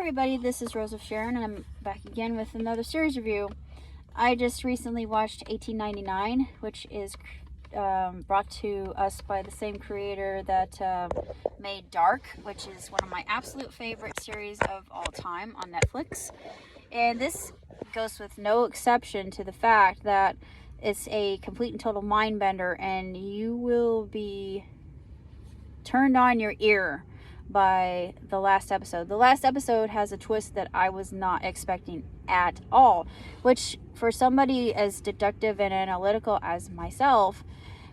everybody, this is Rose of Sharon, and I'm back again with another series review. I just recently watched 1899, which is brought to us by the same creator that made Dark, which is one of my absolute favorite series of all time on Netflix. And this goes with no exception to the fact that it's a complete and total mind bender, and you will be turned on your ear by the last episode. The last episode has a twist that I was not expecting at all, which for somebody as deductive and analytical as myself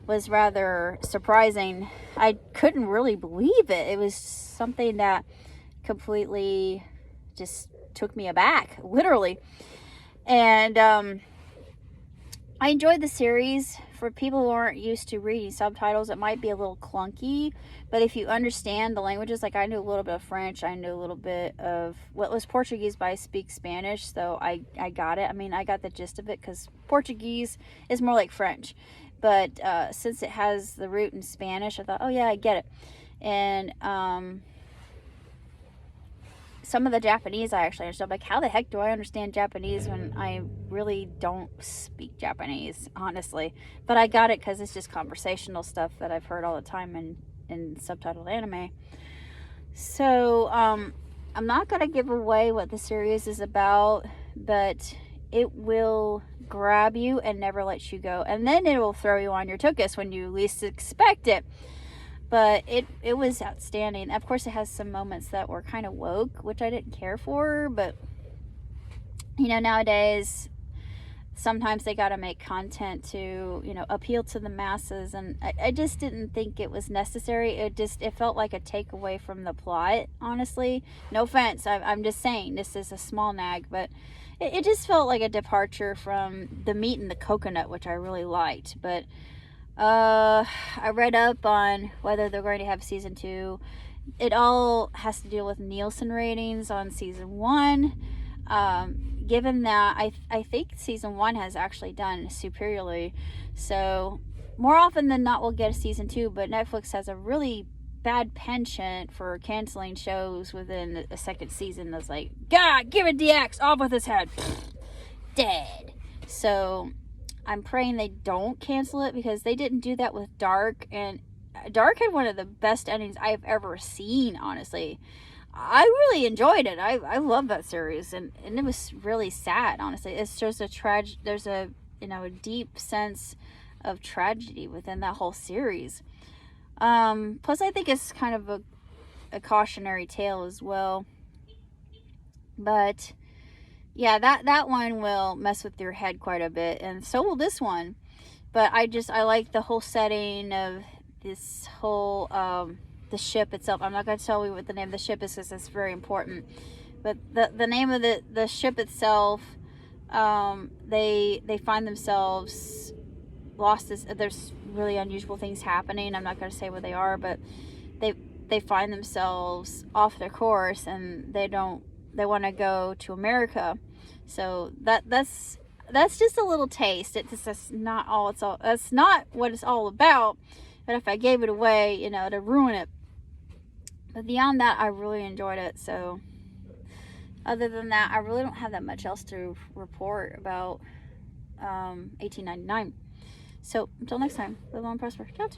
was rather surprising. I couldn't really believe it. It was something that completely just took me aback, literally. And I enjoyed the series. For people who aren't used to reading subtitles, it might be a little clunky, but if you understand the languages, like I knew a little bit of French, I knew a little bit of what was Portuguese, but I speak Spanish, so I got it. I mean, I got the gist of it because Portuguese is more like French, but since it has the root in Spanish, I thought, oh yeah, I get it. And some of the Japanese I actually understood. Like, how the heck do I understand Japanese when I really don't speak Japanese, honestly? But I got it because it's just conversational stuff that I've heard all the time in subtitled anime. So, I'm not going to give away what the series is about, but it will grab you and never let you go. And then it will throw you on your tuchus when you least expect it. But it was outstanding. Of course, it has some moments that were kind of woke, which I didn't care for. But, you know, nowadays, sometimes they got to make content to, you know, appeal to the masses. And I just didn't think it was necessary. It felt like a takeaway from the plot, honestly. No offense. I'm just saying this is a small nag. But it just felt like a departure from the meat and the coconut, which I really liked. But I read up on whether they're going to have season 2. It all has to deal with Nielsen ratings on season 1. Given that I think season 1 has actually done superiorly, so more often than not we'll get a season 2. But Netflix has a really bad penchant for canceling shows within a second season. That's like, God, give it DX, off with his head, dead. So I'm praying they don't cancel it, because they didn't do that with Dark, and Dark had one of the best endings I've ever seen, honestly. I really enjoyed it. I love that series, and it was really sad, honestly. It's just there's a, you know, a deep sense of tragedy within that whole series. Plus I think it's kind of a cautionary tale as well. But yeah, that one will mess with your head quite a bit, and so will this one. But I like the whole setting of this whole the ship itself. I'm not going to tell you what the name of the ship is because it's very important. But the name of the ship itself, they find themselves lost. There's really unusual things happening. I'm not going to say what they are, but they find themselves off their course, and they want to go to America. So that's just a little taste. That's not all that's not what it's all about. But if I gave it away, you know, to ruin it. But beyond that, I really enjoyed it. So other than that, I really don't have that much else to report about 1899. So until next time, live long and prosper. Ciao,